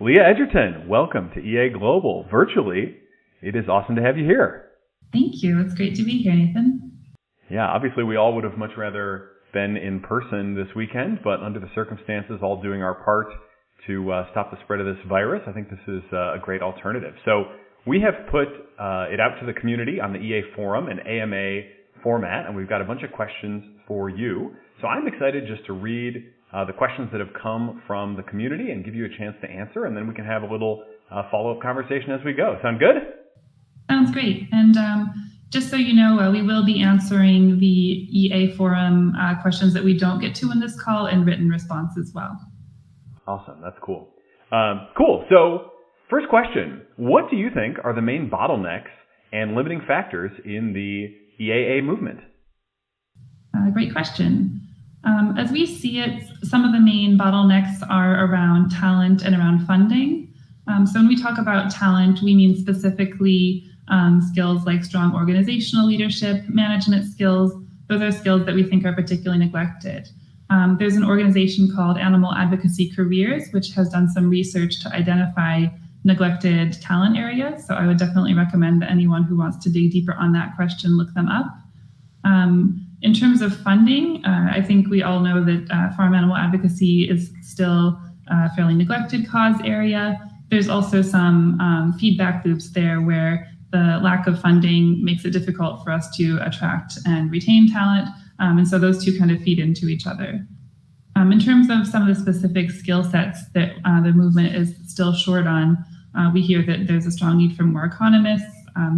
Leah Edgerton, welcome to EA Global virtually. It is awesome to have you here. Thank you. It's great to be here, Nathan. Yeah, obviously we all would have much rather been in person this weekend, but under the circumstances, all doing our part to stop the spread of this virus, I think this is a great alternative. So we have put it out to the community on the EA Forum, an AMA format, and we've got a bunch of questions for you. So I'm excited just to read the questions that have come from the community and give you a chance to answer, and then we can have a little follow-up conversation as we go. Sound good? Sounds great. And just so you know, we will be answering the EA Forum questions that we don't get to in this call in written response as well. Awesome. That's cool. Cool. So first question, what do you think are the main bottlenecks and limiting factors in the EAA movement? Great question. As we see it, some of the main bottlenecks are around talent and around funding. So when we talk about talent, we mean specifically skills like strong organizational leadership, management skills. Those are skills that we think are particularly neglected. There's an organization called Animal Advocacy Careers, which has done some research to identify neglected talent areas. So I would definitely recommend that anyone who wants to dig deeper on that question, look them up. In terms of funding, I think we all know that farm animal advocacy is still a fairly neglected cause area. There's also some feedback loops there where the lack of funding makes it difficult for us to attract and retain talent. And so those two kind of feed into each other. In terms of some of the specific skill sets that the movement is still short on, we hear that there's a strong need for more economists,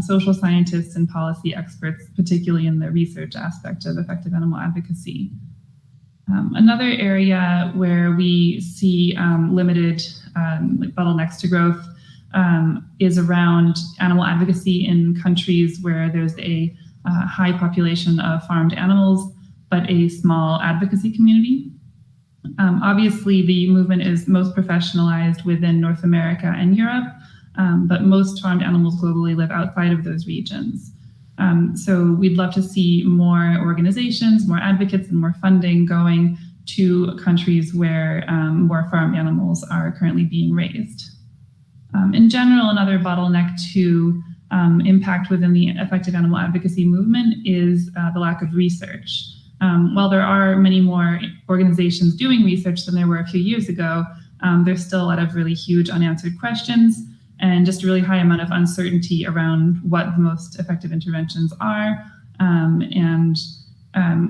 social scientists, and policy experts, particularly in the research aspect of effective animal advocacy. Another area where we see limited bottlenecks to growth is around animal advocacy in countries where there's a high population of farmed animals, but a small advocacy community. Obviously, the movement is most professionalized within North America and Europe, but most farmed animals globally live outside of those regions. So we'd love to see more organizations, more advocates, and more funding going to countries where more farmed animals are currently being raised. In general, another bottleneck to impact within the effective animal advocacy movement is the lack of research. While there are many more organizations doing research than there were a few years ago, there's still a lot of really huge unanswered questions and just a really high amount of uncertainty around what the most effective interventions are.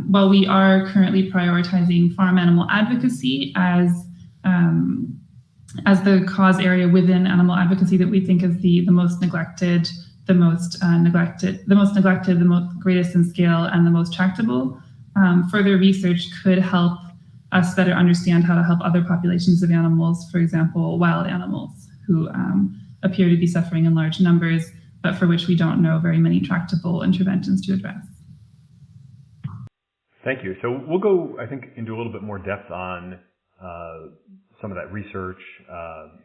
While we are currently prioritizing farm animal advocacy as the cause area within animal advocacy that we think is the most neglected, the most greatest in scale, and the most tractable, further research could help us better understand how to help other populations of animals, for example, wild animals who appear to be suffering in large numbers, but for which we don't know very many tractable interventions to address. Thank you. So we'll go, I think, into a little bit more depth on some of that research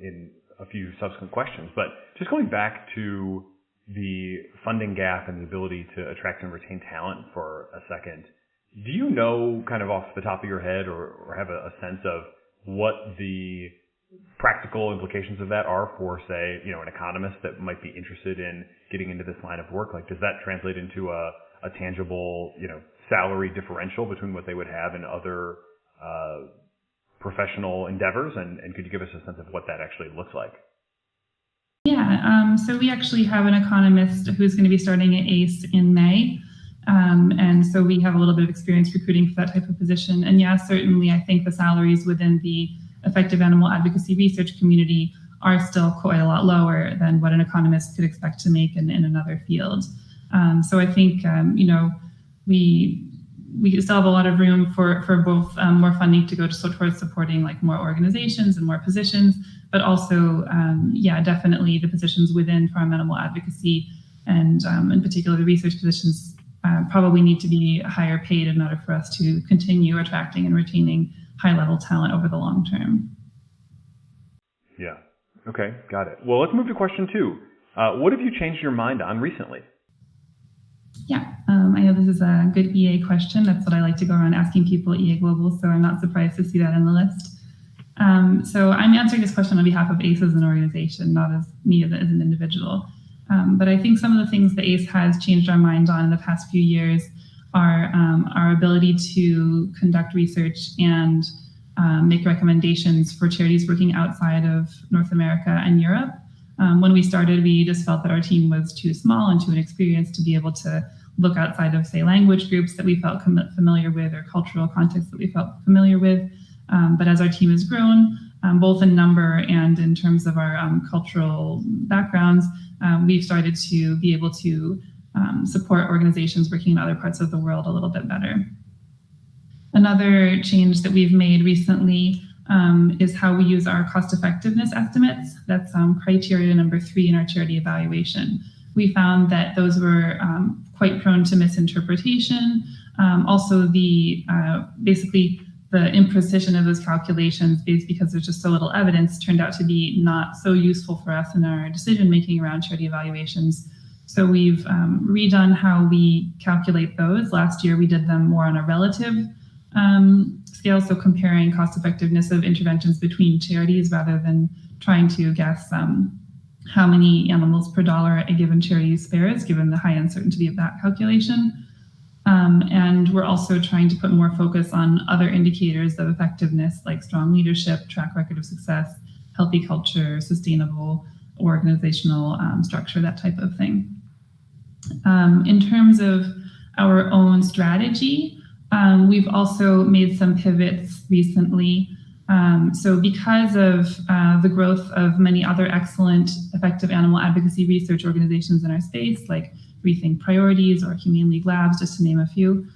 in a few subsequent questions. But just going back to the funding gap and the ability to attract and retain talent for a second, do you know kind of off the top of your head or have a sense of what the practical implications of that are for, say, an economist that might be interested in getting into this line of work? Like, does that translate into a tangible, salary differential between what they would have in other professional endeavors? And could you give us a sense of what that actually looks like? Yeah, so we actually have an economist who's going to be starting at ACE in May. And so we have a little bit of experience recruiting for that type of position. And yeah, certainly I think the salaries within the effective animal advocacy research community are still quite a lot lower than what an economist could expect to make in another field. So I think, we still have a lot of room for both more funding to go towards supporting like more organizations and more positions, but also, definitely the positions within farm animal advocacy and in particular the research positions probably need to be higher paid in order for us to continue attracting and retaining high-level talent over the long term. Yeah. Okay, got it. Well, let's move to question 2. What have you changed your mind on recently? Yeah, I know this is a good EA question. That's what I like to go around asking people at EA Global, so I'm not surprised to see that in the list. So I'm answering this question on behalf of ACE as an organization, not as me as an individual. But I think some of the things that ACE has changed our mind on in the past few years are our ability to conduct research and make recommendations for charities working outside of North America and Europe. When we started, we just felt that our team was too small and too inexperienced to be able to look outside of, say, language groups that we felt familiar with or cultural contexts that we felt familiar with. But as our team has grown, both in number and in terms of our cultural backgrounds, we've started to be able to support organizations working in other parts of the world a little bit better. Another change that we've made recently is how we use our cost effectiveness estimates. That's criteria number 3 in our charity evaluation. We found that those were quite prone to misinterpretation. Also, basically the imprecision of those calculations, because there's just so little evidence, turned out to be not so useful for us in our decision making around charity evaluations. So we've redone how we calculate those. Last year we did them more on a relative scale, so comparing cost effectiveness of interventions between charities rather than trying to guess how many animals per dollar a given charity spares, given the high uncertainty of that calculation. And we're also trying to put more focus on other indicators of effectiveness, like strong leadership, track record of success, healthy culture, sustainable organizational structure, that type of thing. In terms of our own strategy, we've also made some pivots recently. So because of the growth of many other excellent, effective animal advocacy research organizations in our space, like Rethink Priorities or Humane League Labs, just to name a few,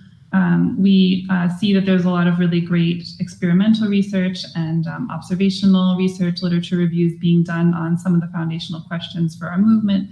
we see that there's a lot of really great experimental research and observational research, literature reviews being done on some of the foundational questions for our movement.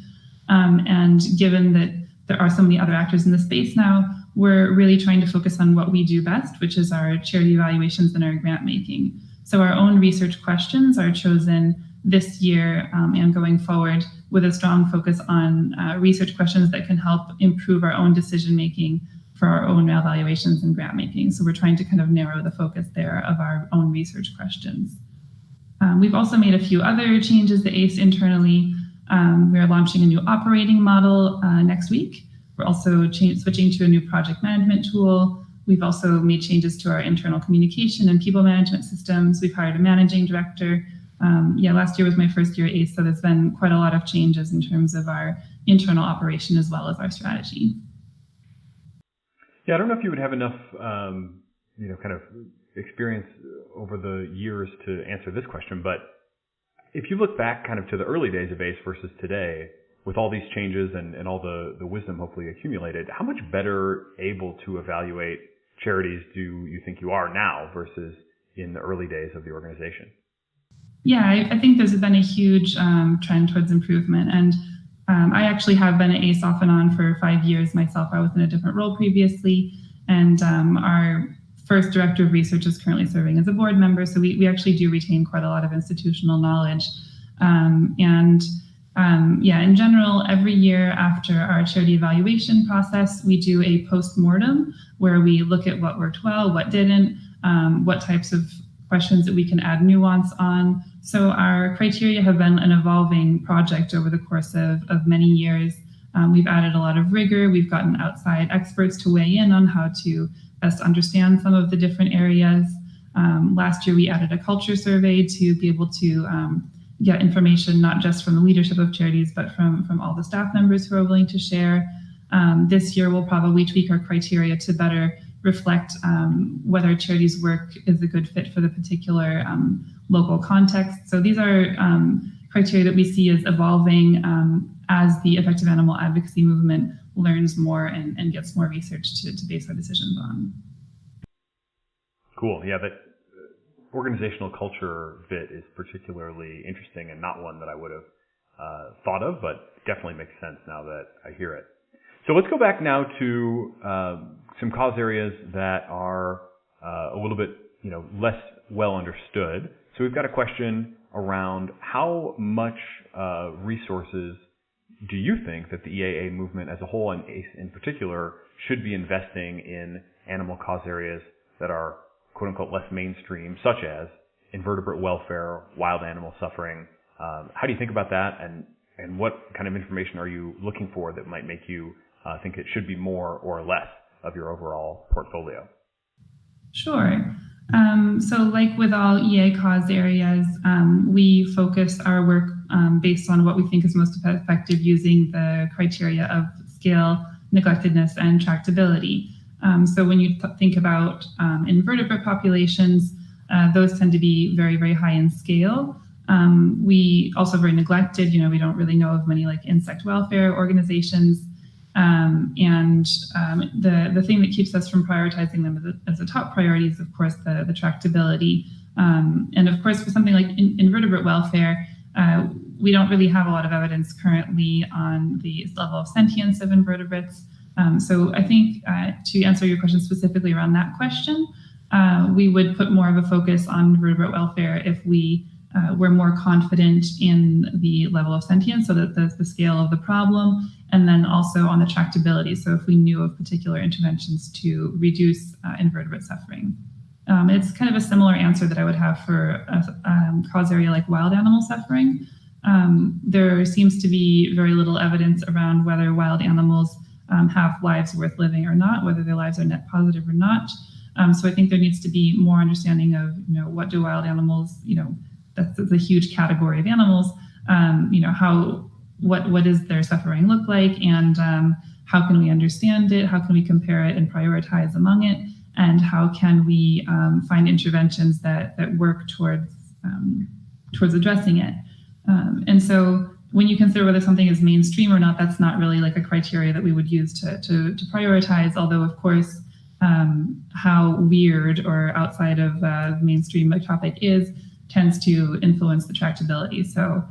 And given that there are so many other actors in the space now, we're really trying to focus on what we do best, which is our charity evaluations and our grant making. So our own research questions are chosen this year and going forward with a strong focus on research questions that can help improve our own decision making for our own evaluations and grant making. So we're trying to kind of narrow the focus there of our own research questions. We've also made a few other changes to ACE internally. We're launching a new operating model next week. We're also switching to a new project management tool. We've also made changes to our internal communication and people management systems. We've hired a managing director. Last year was my first year at ACE, so there's been quite a lot of changes in terms of our internal operation as well as our strategy. Yeah, I don't know if you would have enough, kind of experience over the years to answer this question, but if you look back kind of to the early days of ACE versus today, with all these changes and all the wisdom hopefully accumulated, how much better able to evaluate charities do you think you are now versus in the early days of the organization? Yeah, I think there's been a huge trend towards improvement. And I actually have been at ACE off and on for 5 years myself. I was in a different role previously. And our first director of research is currently serving as a board member. So we actually do retain quite a lot of institutional knowledge. In general, every year after our charity evaluation process, we do a post-mortem where we look at what worked well, what didn't, what types of questions that we can add nuance on. So our criteria have been an evolving project over the course of many years. We've added a lot of rigor. We've gotten outside experts to weigh in on how to best understand some of the different areas. Last year, we added a culture survey to be able to get information not just from the leadership of charities, but from all the staff members who are willing to share. This year, we'll probably tweak our criteria to better reflect whether charities' work is a good fit for the particular local context. So these are criteria that we see as evolving as the effective animal advocacy movement learns more and gets more research to base our decisions on. Cool. Yeah, that organizational culture bit is particularly interesting and not one that I would have thought of, but definitely makes sense now that I hear it. So let's go back now to some cause areas that are a little bit, less well understood. So we've got a question around how much resources do you think that the EAA movement as a whole, and ACE in particular, should be investing in animal cause areas that are quote unquote less mainstream, such as invertebrate welfare, wild animal suffering. How do you think about that, and what kind of information are you looking for that might make you think it should be more or less of your overall portfolio? Sure. So like with all EA cause areas, we focus our work based on what we think is most effective using the criteria of scale, neglectedness, and tractability. So when you think about invertebrate populations, those tend to be very, very high in scale. We also very neglected, we don't really know of many like insect welfare organizations. The thing that keeps us from prioritizing them as a top priority is, of course, the tractability. And of course, for something like invertebrate welfare, we don't really have a lot of evidence currently on the level of sentience of invertebrates. So I think to answer your question specifically around that question, we would put more of a focus on invertebrate welfare if we were more confident in the level of sentience, so that the scale of the problem, and then also on the tractability. So if we knew of particular interventions to reduce invertebrate suffering. It's kind of a similar answer that I would have for a cause area like wild animal suffering. There seems to be very little evidence around whether wild animals have lives worth living or not, whether their lives are net positive or not. So I think there needs to be more understanding of, what do wild animals, that's a huge category of animals, what does their suffering look like, and how can we understand it, how can we compare it and prioritize among it, and how can we find interventions that work towards addressing it. And so when you consider whether something is mainstream or not, that's not really like a criteria that we would use to prioritize, although of course how weird or outside of the mainstream a topic tends to influence the tractability. So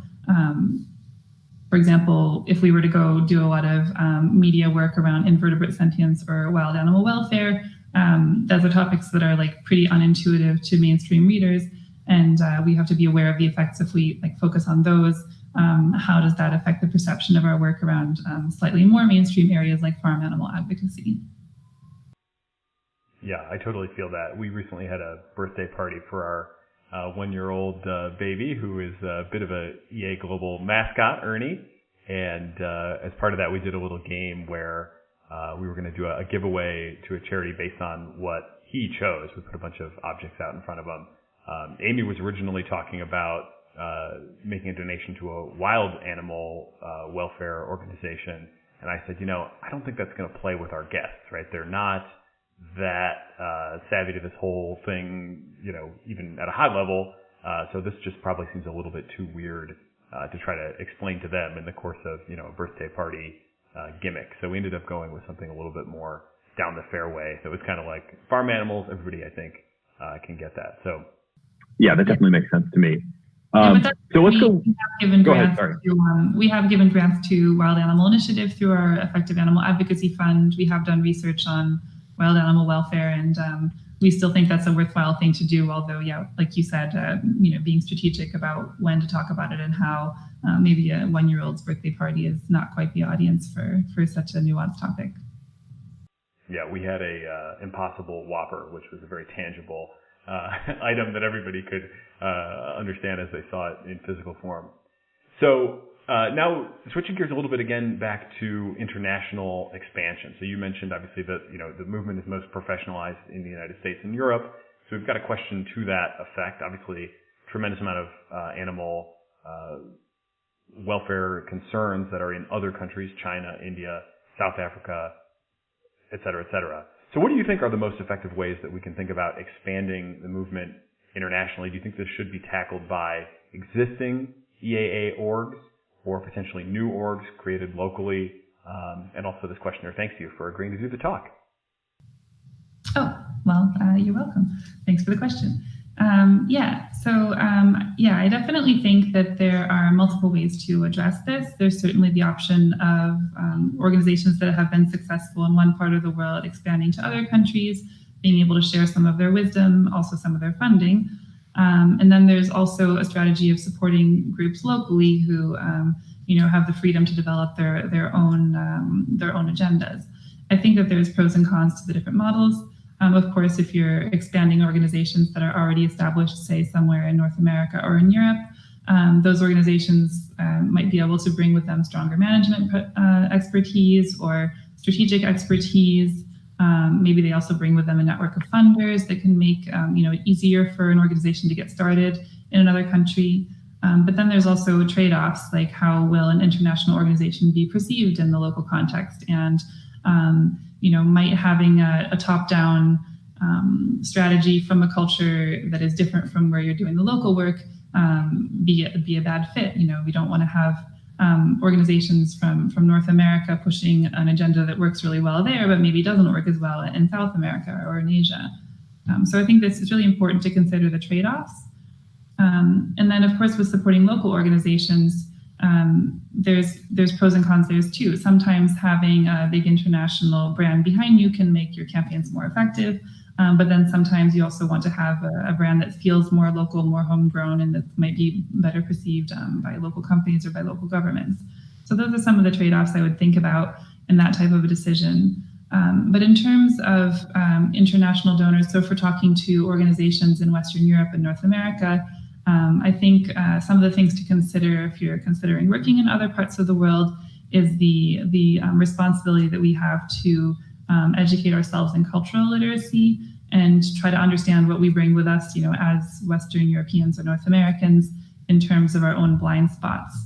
for example, if we were to go do a lot of media work around invertebrate sentience or wild animal welfare, those are topics that are like pretty unintuitive to mainstream readers, and we have to be aware of the effects if we focus on those. How does that affect the perception of our work around slightly more mainstream areas like farm animal advocacy? Yeah, I totally feel that. We recently had a birthday party for our 1-year-old baby, who is a bit of a EA Global mascot, Ernie. And as part of that, we did a little game where we were going to do a giveaway to a charity based on what he chose. We put a bunch of objects out in front of him. Amy was originally talking about making a donation to a wild animal welfare organization. And I said, I don't think that's going to play with our guests, right? They're not that savvy to this whole thing, even at a high level. So this just probably seems a little bit too weird to try to explain to them in the course of, a birthday party gimmick. So we ended up going with something a little bit more down the fairway. So it was kind of like farm animals. Everybody, I think, can get that. So yeah, that definitely makes sense to me. So let's go. We have given grants to Wild Animal Initiative through our Effective Animal Advocacy Fund. We have done research on wild animal welfare, and we still think that's a worthwhile thing to do. Although, yeah, like you said, being strategic about when to talk about it and how maybe a 1-year-old's birthday party is not quite the audience for such a nuanced topic. Yeah, we had a Impossible Whopper, which was a very tangible item that everybody could understand as they saw it in physical form. So now switching gears a little bit again back to international expansion. So you mentioned obviously that the movement is most professionalized in the United States and Europe. So we've got a question to that effect. Obviously, tremendous amount of animal welfare concerns that are in other countries: China, India, South Africa, et cetera, et cetera. So what do you think are the most effective ways that we can think about expanding the movement internationally? Do you think this should be tackled by existing EAA orgs or potentially new orgs created locally? And also this questioner thanks you for agreeing to do the talk. Oh, well, you're welcome. Thanks for the question. I definitely think that there are multiple ways to address this. There's certainly the option of organizations that have been successful in one part of the world expanding to other countries, being able to share some of their wisdom, also some of their funding. And then there's also a strategy of supporting groups locally who, have the freedom to develop their own agendas. I think that there's pros and cons to the different models. Of course, if you're expanding organizations that are already established, say somewhere in North America or in Europe, those organizations might be able to bring with them stronger management expertise or strategic expertise. Maybe they also bring with them a network of funders that can make it easier for an organization to get started in another country. But then there's also trade-offs, like how will an international organization be perceived in the local context, and might having a top-down strategy from a culture that is different from where you're doing the local work be a bad fit. We don't want to have organizations from North America pushing an agenda that works really well there, but maybe doesn't work as well in South America or in Asia. So I think this is really important to consider the trade-offs. And then, of course, with supporting local organizations, there's pros and cons there too. Sometimes having a big international brand behind you can make your campaigns more effective. But then sometimes you also want to have a brand that feels more local, more homegrown, and that might be better perceived by local companies or by local governments. So those are some of the trade-offs I would think about in that type of a decision. But in terms of international donors, so if we're talking to organizations in Western Europe and North America, I think some of the things to consider if you're considering working in other parts of the world is the responsibility that we have to educate ourselves in cultural literacy and try to understand what we bring with us, as Western Europeans or North Americans in terms of our own blind spots.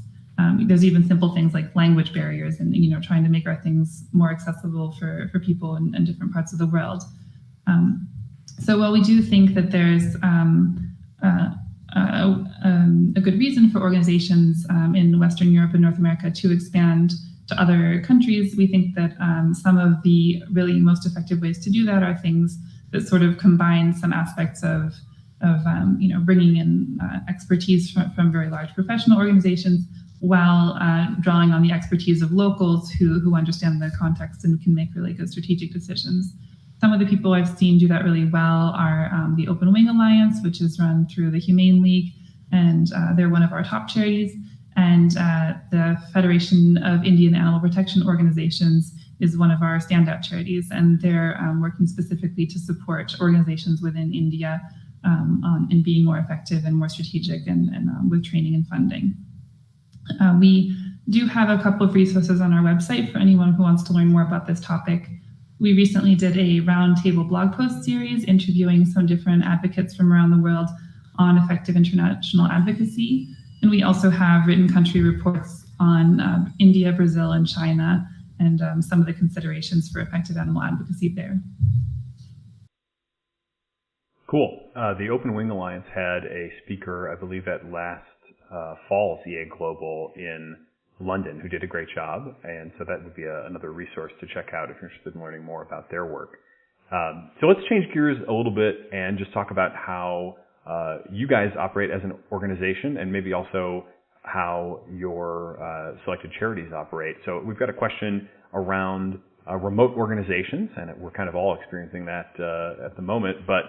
There's even simple things like language barriers and, trying to make our things more accessible for people in different parts of the world. So while we do think that there's a good reason for organizations in Western Europe and North America to expand to other countries, we think that some of the really most effective ways to do that are things that sort of combine some aspects of bringing in expertise from very large professional organizations while drawing on the expertise of locals who understand the context and can make really good strategic decisions. Some of the people I've seen do that really well are the Open Wing Alliance, which is run through the Humane League, and they're one of our top charities. And the Federation of Indian Animal Protection Organizations is one of our standout charities, and they're working specifically to support organizations within India in being more effective and more strategic and with training and funding. We do have a couple of resources on our website for anyone who wants to learn more about this topic. We recently did a roundtable blog post series interviewing some different advocates from around the world on effective international advocacy. And we also have written country reports on India, Brazil, and China, and some of the considerations for effective animal advocacy there. Cool. The Open Wing Alliance had a speaker, I believe, at last fall's EA Global in London, who did a great job, and so that would be another resource to check out if you're interested in learning more about their work. So let's change gears a little bit and just talk about how you guys operate as an organization, and maybe also how your selected charities operate. So we've got a question around remote organizations, and we're kind of all experiencing that at the moment. But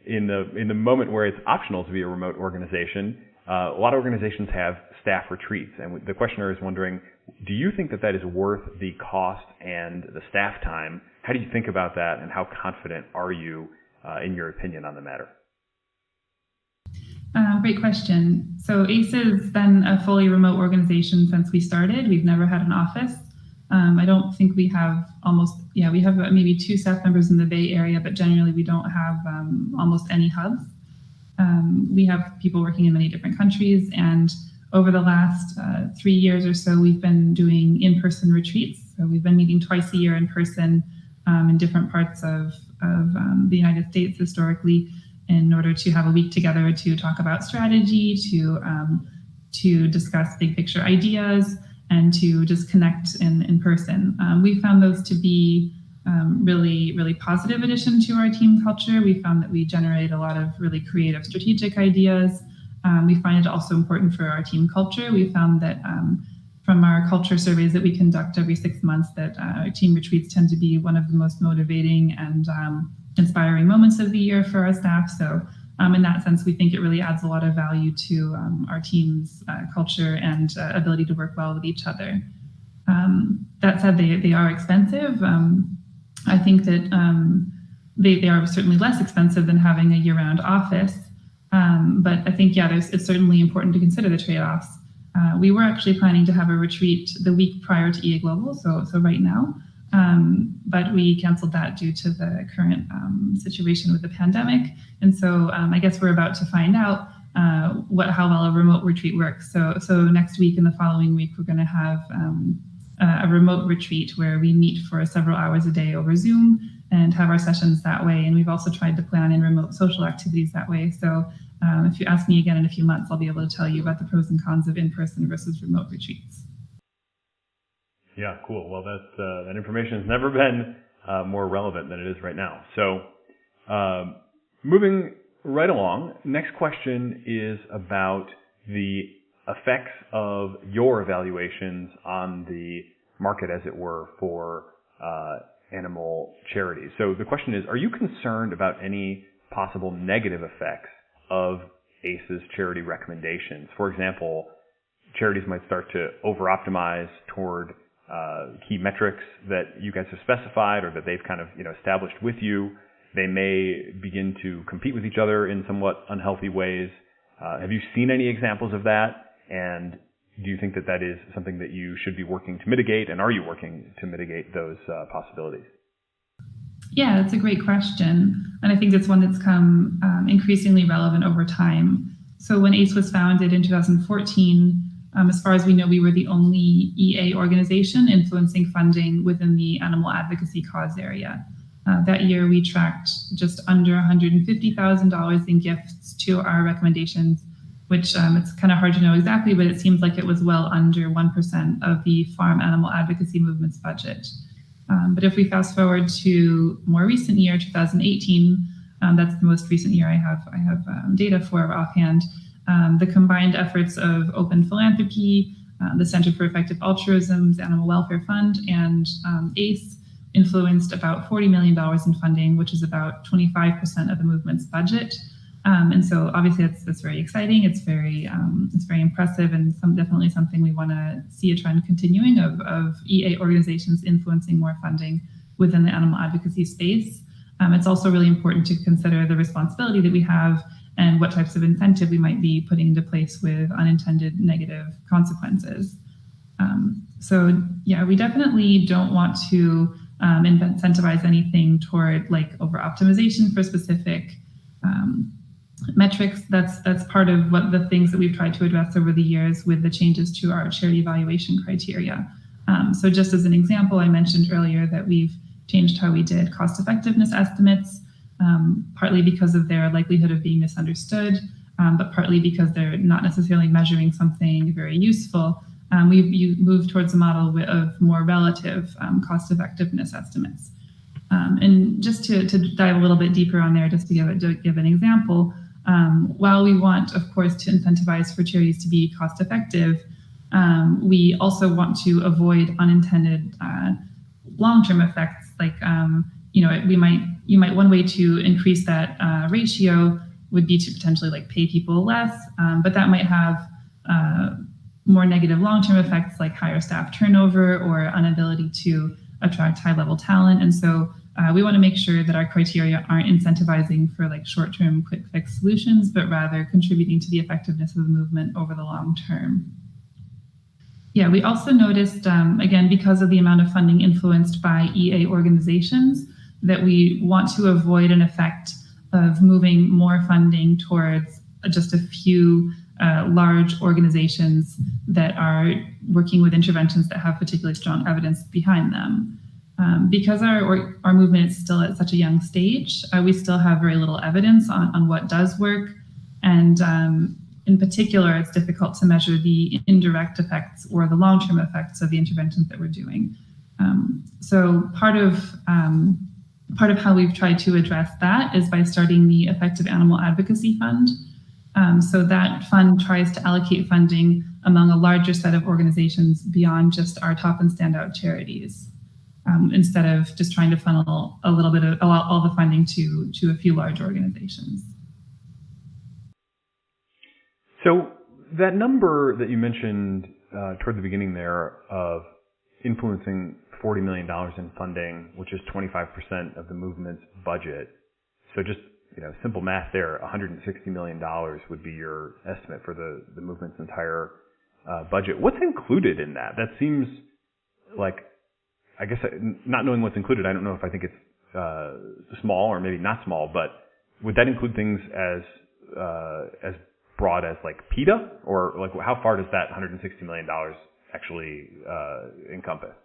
in the moment where it's optional to be a remote organization, a lot of organizations have staff retreats, and the questioner is wondering, do you think that is worth the cost and the staff time? How do you think about that, and how confident are you in your opinion on the matter? Great question. So ACE has been a fully remote organization since we started. We've never had an office. I don't think we have we have maybe 2 staff members in the Bay Area, but generally we don't have almost any hubs. We have people working in many different countries, and over the last 3 years or so, we've been doing in-person retreats. So we've been meeting twice a year in person in different parts of the United States historically, in order to have a week together to talk about strategy, to discuss big picture ideas, and to just connect in person. We found those to be really, really positive addition to our team culture. We found that we generate a lot of really creative strategic ideas. We find it also important for our team culture. We found that from our culture surveys that we conduct every 6 months, that our team retreats tend to be one of the most motivating and inspiring moments of the year for our staff. So in that sense, we think it really adds a lot of value to our team's culture and ability to work well with each other. That said, they are expensive. I think that they are certainly less expensive than having a year-round office. But I think, it's certainly important to consider the trade-offs. We were actually planning to have a retreat the week prior to EA Global, so right now, but we canceled that due to the current situation with the pandemic. And so I guess we're about to find out how well a remote retreat works. So next week and the following week, we're going to have a remote retreat where we meet for several hours a day over Zoom and have our sessions that way. And we've also tried to plan in remote social activities that way. So if you ask me again in a few months, I'll be able to tell you about the pros and cons of in-person versus remote retreats. Yeah, cool. Well, that information has never been more relevant than it is right now. So moving right along, next question is about the effects of your evaluations on the market, as it were, for animal charities. So the question is, are you concerned about any possible negative effects of ACE's charity recommendations? For example, charities might start to over-optimize toward key metrics that you guys have specified or that they've kind of established with you. They may begin to compete with each other in somewhat unhealthy ways. Have you seen any examples of that? And do you think that that is something that you should be working to mitigate? And are you working to mitigate those possibilities? Yeah, that's a great question. And I think it's one that's come increasingly relevant over time. So when ACE was founded in 2014, as far as we know, we were the only EA organization influencing funding within the animal advocacy cause area. That year, we tracked just under $150,000 in gifts to our recommendations, which it's kind of hard to know exactly, but it seems like it was well under 1% of the farm animal advocacy movement's budget. But if we fast forward to more recent year, 2018, that's the most recent year I have data for offhand. The combined efforts of Open Philanthropy, the Center for Effective Altruism's Animal Welfare Fund, and ACE influenced about $40 million in funding, which is about 25% of the movement's budget. And so obviously that's very exciting. It's very impressive, and definitely something we want to see a trend continuing of EA organizations influencing more funding within the animal advocacy space. It's also really important to consider the responsibility that we have and what types of incentive we might be putting into place with unintended negative consequences. So yeah, we definitely don't want to incentivize anything toward like over optimization for specific metrics. That's part of what the things that we've tried to address over the years with the changes to our charity evaluation criteria. So just as an example, I mentioned earlier that we've changed how we did cost effectiveness estimates, partly because of their likelihood of being misunderstood, but partly because they're not necessarily measuring something very useful. We've moved towards a model of more relative cost effectiveness estimates. And just to dive a little bit deeper on there, just to give an example, while we want, of course, to incentivize for charities to be cost effective, we also want to avoid unintended long-term effects. Like, one way to increase that ratio would be to potentially like pay people less, but that might have more negative long-term effects like higher staff turnover or inability to attract high-level talent. And so we want to make sure that our criteria aren't incentivizing for like short-term quick fix solutions, but rather contributing to the effectiveness of the movement over the long term. Yeah, we also noticed, again, because of the amount of funding influenced by EA organizations, that we want to avoid an effect of moving more funding towards just a few large organizations that are working with interventions that have particularly strong evidence behind them. Because our movement is still at such a young stage, we still have very little evidence on what does work. And in particular, it's difficult to measure the indirect effects or the long-term effects of the interventions that we're doing. So part of how we've tried to address that is by starting the Effective Animal Advocacy Fund. So that fund tries to allocate funding among a larger set of organizations beyond just our top and standout charities, instead of just trying to funnel a little bit of all the funding to a few large organizations. So that number that you mentioned toward the beginning there of influencing $40 million in funding, which is 25% of the movement's budget. So just, simple math there, $160 million would be your estimate for the movement's entire budget. What's included in that? That seems like, I guess, not knowing what's included, I don't know if I think it's small or maybe not small, but would that include things as broad as like PETA, or like how far does that $160 million actually encompass?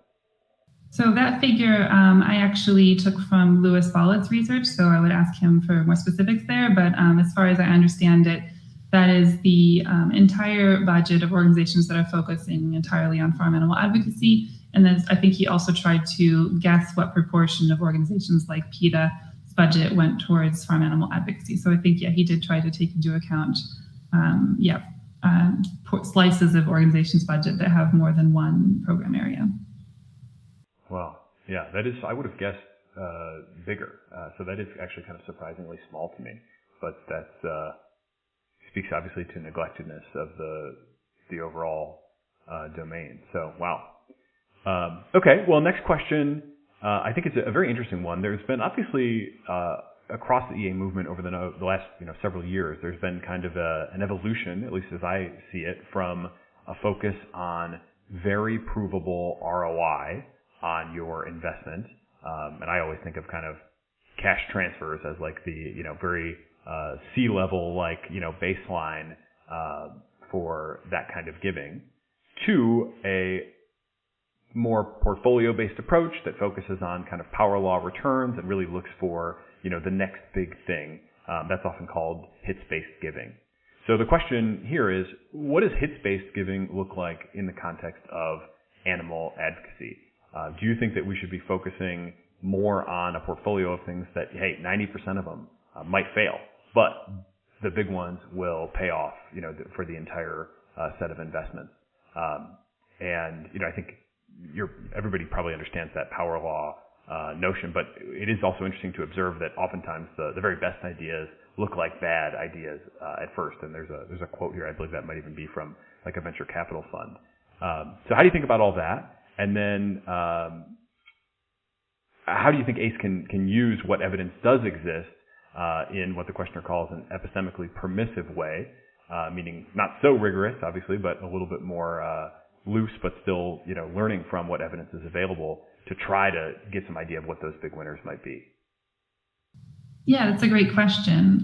So that figure I actually took from Louis Bollett's research, so I would ask him for more specifics there. But as far as I understand it, that is the entire budget of organizations that are focusing entirely on farm animal advocacy. And then I think he also tried to guess what proportion of organizations like PETA's budget went towards farm animal advocacy. So I think, he did try to take into account, slices of organizations' budget that have more than one program area. Wow. Yeah, that is, I would have guessed bigger. So that is actually kind of surprisingly small to me. But that speaks obviously to neglectedness of the overall domain. So, wow. Okay, well, next question. I think it's a very interesting one. There's been obviously across the EA movement over the last several years, there's been kind of an evolution, at least as I see it, from a focus on very provable ROI on your investment. And I always think of kind of cash transfers as like the, very C-level, like, baseline for that kind of giving, to a more portfolio-based approach that focuses on kind of power law returns and really looks for, the next big thing. That's often called hits-based giving. So the question here is, what does hits-based giving look like in the context of animal advocacy? Do you think that we should be focusing more on a portfolio of things that, hey, 90% of them might fail, but the big ones will pay off, for the entire set of investments? And, I think everybody probably understands that power law notion, but it is also interesting to observe that oftentimes the very best ideas look like bad ideas at first. And there's a quote here, I believe that might even be from like a venture capital fund. So how do you think about all that? And then how do you think ACE can use what evidence does exist in what the questioner calls an epistemically permissive way, meaning not so rigorous, obviously, but a little bit more loose, but still, learning from what evidence is available to try to get some idea of what those big winners might be? Yeah, that's a great question.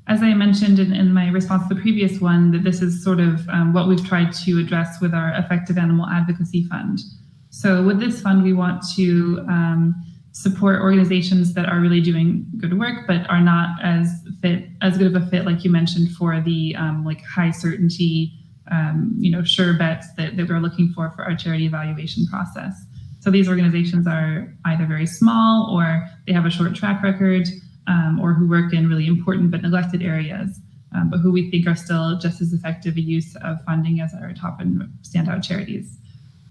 As I mentioned in my response to the previous one, that this is sort of what we've tried to address with our Effective Animal Advocacy Fund. So with this fund, we want to support organizations that are really doing good work, but are not as good of a fit, like you mentioned, for the like high certainty, sure bets that we're looking for our charity evaluation process. So these organizations are either very small, or they have a short track record, or who work in really important but neglected areas, but who we think are still just as effective a use of funding as our top and standout charities.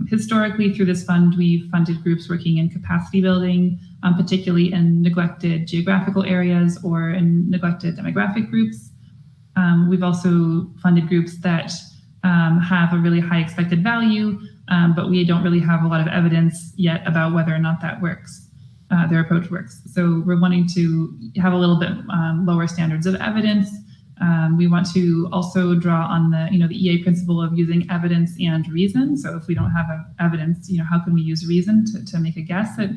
Historically, through this fund, we've funded groups working in capacity building, particularly in neglected geographical areas or in neglected demographic groups. We've also funded groups that have a really high expected value, but we don't really have a lot of evidence yet about whether or not that works, their approach works. So we're wanting to have a little bit lower standards of evidence. We want to also draw on the EA principle of using evidence and reason. So if we don't have evidence, how can we use reason to make a guess at,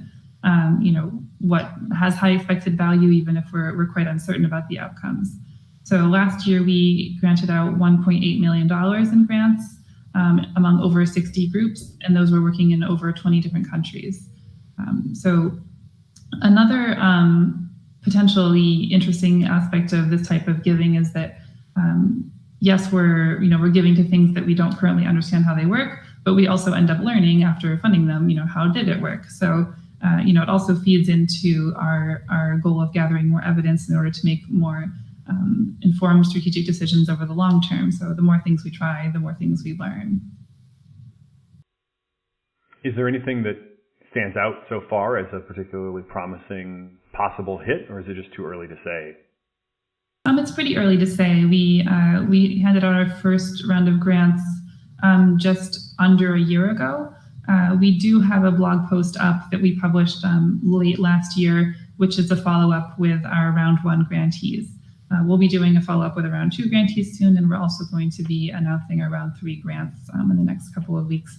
what has high expected value, even if we're quite uncertain about the outcomes. So last year we granted out $1.8 million in grants among over 60 groups, and those were working in over 20 different countries. So another potentially interesting aspect of this type of giving is that yes, we're giving to things that we don't currently understand how they work, but we also end up learning after funding them, how did it work? So it also feeds into our goal of gathering more evidence in order to make more informed strategic decisions over the long term. So the more things we try, the more things we learn. Is there anything that stands out so far as a particularly promising possible hit, or is it just too early to say? It's pretty early to say. We handed out our first round of grants just under a year ago. we do have a blog post up that we published late last year, which is a follow-up with our round 1 grantees. We'll be doing a follow-up with around 2 grantees soon, and we're also going to be announcing around 3 grants in the next couple of weeks.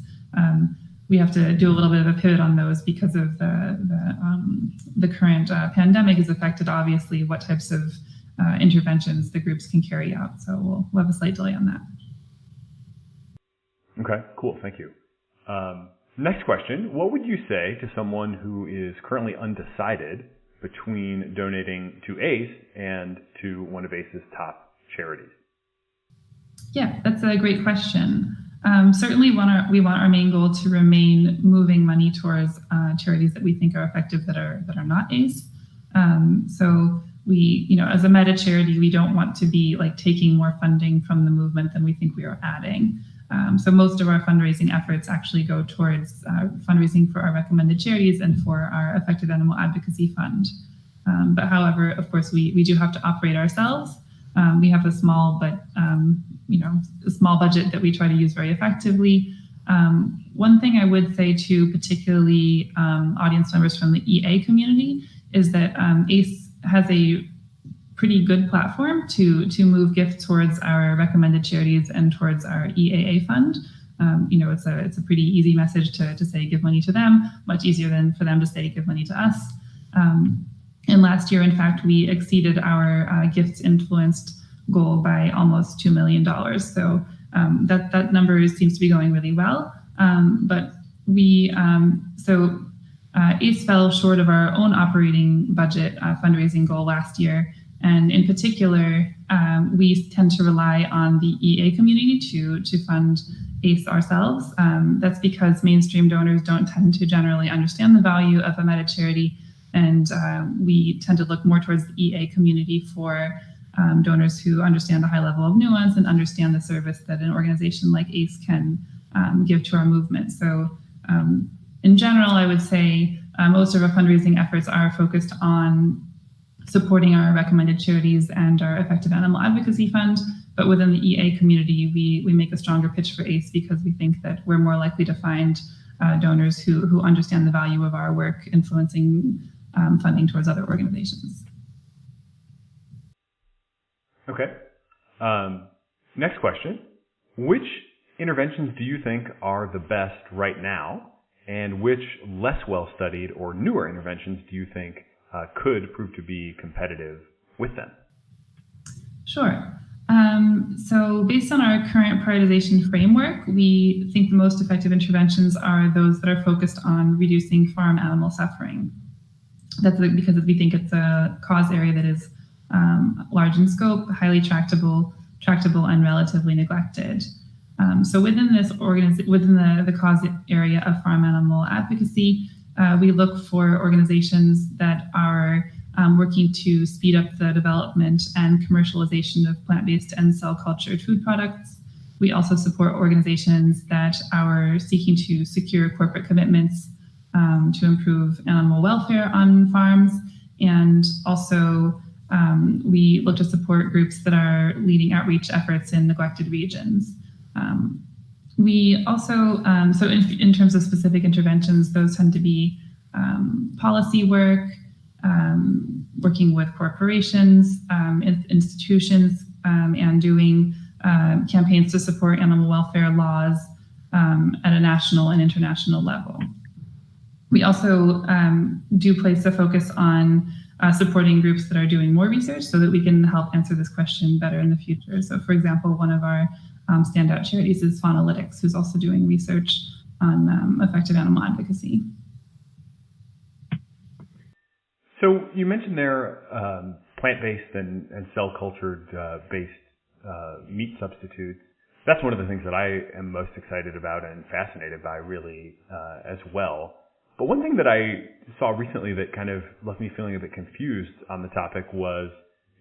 We have to do a little bit of a pivot on those because of the current pandemic has affected, obviously, what types of interventions the groups can carry out. So we'll have a slight delay on that. Okay, cool. Thank you. Next question. What would you say to someone who is currently undecided between donating to ACE and to one of ACE's top charities? Yeah, that's a great question. Certainly we want our main goal to remain moving money towards charities that we think are effective that are not ACE. So we, as a meta charity, we don't want to be like taking more funding from the movement than we think we are adding. So most of our fundraising efforts actually go towards fundraising for our recommended charities and for our Effective Animal Advocacy Fund. But however, of course, we do have to operate ourselves. We have a small but a small budget that we try to use very effectively. One thing I would say to particularly audience members from the EA community is that ACE has a pretty good platform to move gifts towards our recommended charities and towards our EAA fund. It's a pretty easy message to say give money to them, much easier than for them to say give money to us. And last year, in fact, we exceeded our gifts influenced goal by almost $2 million. So that number seems to be going really well. But ACE fell short of our own operating budget fundraising goal last year. And in particular, we tend to rely on the EA community to fund ACE ourselves. That's because mainstream donors don't tend to generally understand the value of a meta charity. And we tend to look more towards the EA community for donors who understand a high level of nuance and understand the service that an organization like ACE can give to our movement. So in general, I would say most of our fundraising efforts are focused on supporting our recommended charities and our Effective Animal Advocacy Fund. But within the EA community, we make a stronger pitch for ACE because we think that we're more likely to find donors who understand the value of our work influencing funding towards other organizations. Okay. Next question. Which interventions do you think are the best right now, and which less well-studied or newer interventions do you think could prove to be competitive with them? Sure. So based on our current prioritization framework, we think the most effective interventions are those that are focused on reducing farm animal suffering. That's because we think it's a cause area that is large in scope, highly tractable, and relatively neglected. So within this within the cause area of farm animal advocacy, we look for organizations that are working to speed up the development and commercialization of plant-based and cell-cultured food products. We also support organizations that are seeking to secure corporate commitments to improve animal welfare on farms, and also we look to support groups that are leading outreach efforts in neglected regions. We also, so in terms of specific interventions, those tend to be policy work, working with corporations, institutions, and doing campaigns to support animal welfare laws at a national and international level. We also do place a focus on supporting groups that are doing more research so that we can help answer this question better in the future. So for example, one of our standout charities is Faunalytics, who's also doing research on effective animal advocacy. So you mentioned there plant-based and cell-cultured based meat substitutes. That's one of the things that I am most excited about and fascinated by really as well. But one thing that I saw recently that kind of left me feeling a bit confused on the topic was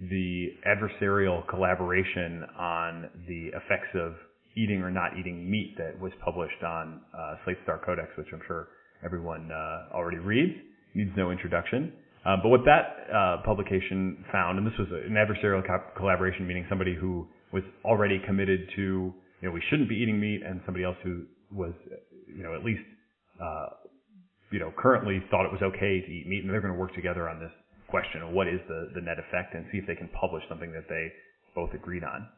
the adversarial collaboration on the effects of eating or not eating meat that was published on Slate Star Codex, which I'm sure everyone already reads, needs no introduction. But what that publication found, and this was an adversarial collaboration, meaning somebody who was already committed to, we shouldn't be eating meat, and somebody else who was, at least currently thought it was okay to eat meat, and they're going to work together on this question of what is the net effect and see if they can publish something that they both agreed on.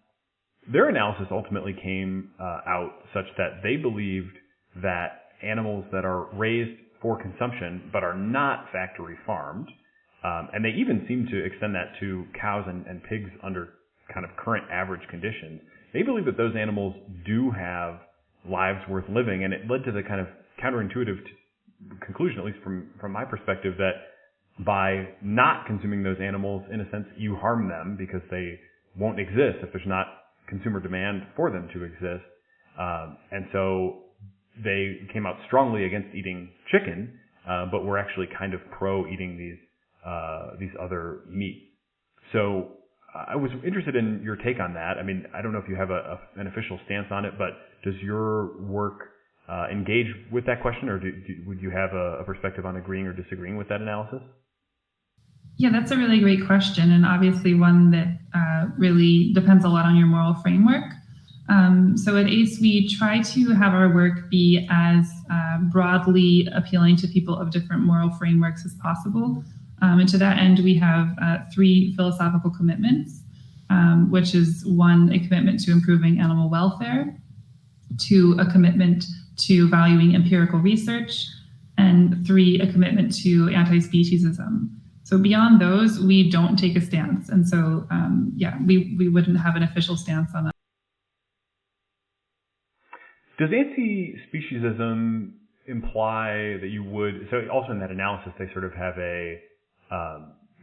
Their analysis ultimately came out such that they believed that animals that are raised for consumption but are not factory farmed, and they even seem to extend that to cows and pigs under kind of current average conditions, they believe that those animals do have lives worth living, and it led to the kind of counterintuitive conclusion, at least from my perspective, that by not consuming those animals, in a sense, you harm them because they won't exist if there's not consumer demand for them to exist. And so they came out strongly against eating chicken, but were actually kind of pro eating these other meats. So I was interested in your take on that. I mean, I don't know if you have an official stance on it, but does your work engage with that question, or would you have a perspective on agreeing or disagreeing with that analysis? Yeah, that's a really great question, and obviously one that really depends a lot on your moral framework. So at ACE, we try to have our work be as broadly appealing to people of different moral frameworks as possible. And to that end, we have 3 philosophical commitments, which is 1, a commitment to improving animal welfare, 2, a commitment to valuing empirical research, and 3, a commitment to anti-speciesism. So beyond those, we don't take a stance. And so, we wouldn't have an official stance on that. Does anti-speciesism imply that you would, so also in that analysis, they sort of have a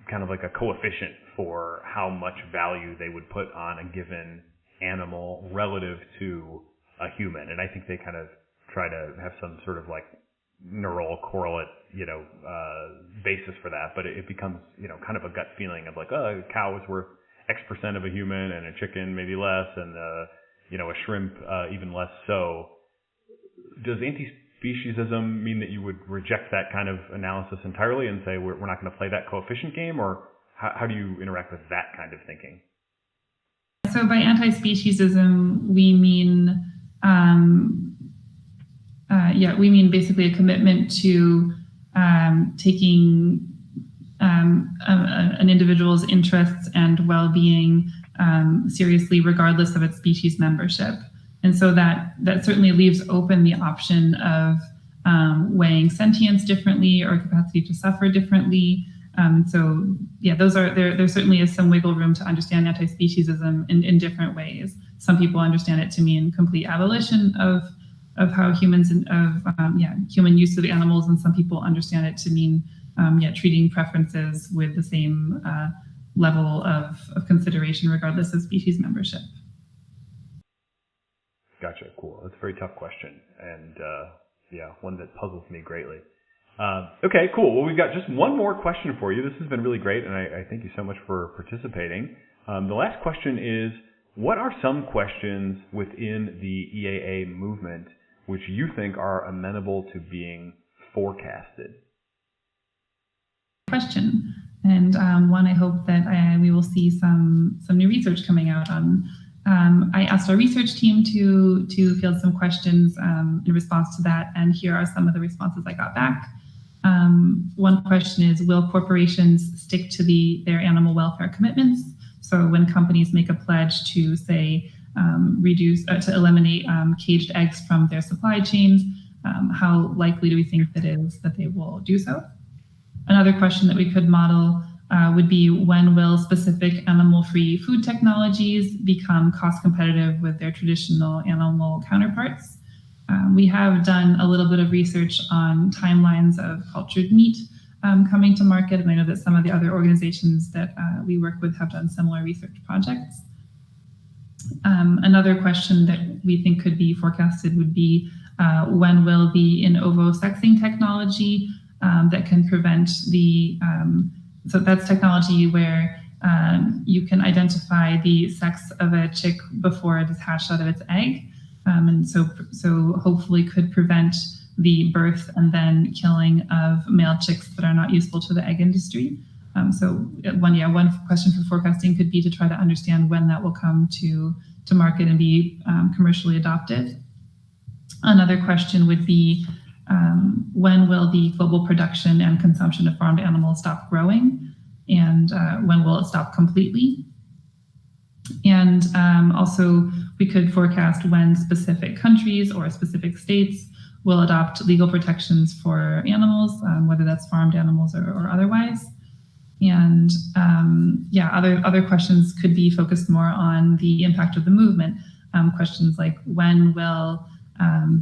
kind of like a coefficient for how much value they would put on a given animal relative to a human. And I think they kind of try to have some sort of like neural correlate, basis for that. But it becomes, kind of a gut feeling of like, a cow is worth X% of a human, and a chicken maybe less, and a shrimp even less so. Does anti-speciesism mean that you would reject that kind of analysis entirely and say we're not going to play that coefficient game, or how do you interact with that kind of thinking? So by anti-speciesism, we mean basically a commitment to taking an individual's interests and well-being seriously, regardless of its species membership. And so that certainly leaves open the option of weighing sentience differently or capacity to suffer differently. There certainly is some wiggle room to understand anti-speciesism in different ways. Some people understand it to mean complete abolition of how humans human use of animals, and some people understand it to mean treating preferences with the same level of consideration regardless of species membership. Gotcha. Cool. That's a very tough question, and one that puzzles me greatly. Okay, cool. Well, we've got just one more question for you. This has been really great, and I thank you so much for participating. The last question is, what are some questions within the EAA movement which you think are amenable to being forecasted? Question, and one I hope that we will see some new research coming out on. I asked our research team to field some questions in response to that, and here are some of the responses I got back. One question is, will corporations stick to their animal welfare commitments? So when companies make a pledge to, say, eliminate caged eggs from their supply chains, how likely do we think that is that they will do so? Another question that we could model would be, when will specific animal-free food technologies become cost competitive with their traditional animal counterparts? We have done a little bit of research on timelines of cultured meat coming to market, and I know that some of the other organizations that we work with have done similar research projects. Another question that we think could be forecasted would be, when will the in ovo sexing technology that can prevent so that's technology where you can identify the sex of a chick before it is hatched out of its egg, and so hopefully could prevent the birth and then killing of male chicks that are not useful to the egg industry. One question for forecasting could be to try to understand when that will come to market and be commercially adopted. Another question would be, when will the global production and consumption of farmed animals stop growing, and when will it stop completely? And also, we could forecast when specific countries or specific states will adopt legal protections for animals, whether that's farmed animals or otherwise. And other questions could be focused more on the impact of the movement. Questions like, when will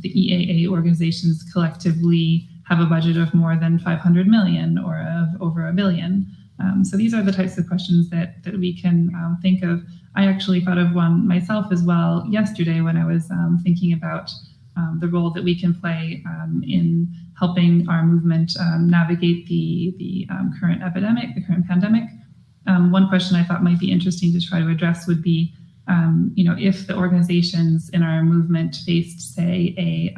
the EAA organizations collectively have a budget of more than 500 million or of over $1 billion? So these are the types of questions that we can think of. I actually thought of one myself as well yesterday when I was thinking about the role that we can play in helping our movement navigate the current epidemic, the current pandemic. One question I thought might be interesting to try to address would be, if the organizations in our movement faced, say, a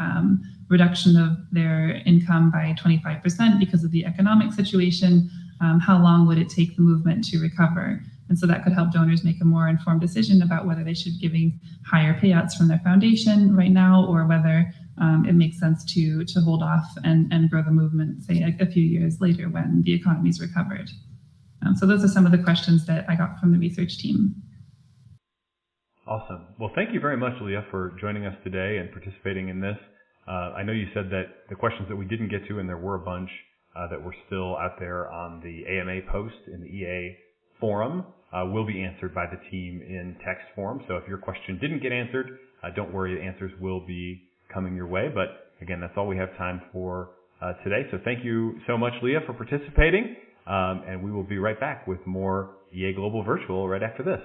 reduction of their income by 25% because of the economic situation, how long would it take the movement to recover? And so that could help donors make a more informed decision about whether they should be giving higher payouts from their foundation right now, or whether it makes sense to hold off and grow the movement, say, a few years later when the economy's recovered. So those are some of the questions that I got from the research team. Awesome. Well, thank you very much, Leah, for joining us today and participating in this. I know you said that the questions that we didn't get to, and there were a bunch that were still out there on the AMA post in the EA forum, will be answered by the team in text form. So if your question didn't get answered, don't worry, the answers will be coming your way. But again, that's all we have time for today. So thank you so much, Leah, for participating. And we will be right back with more EA Global Virtual right after this.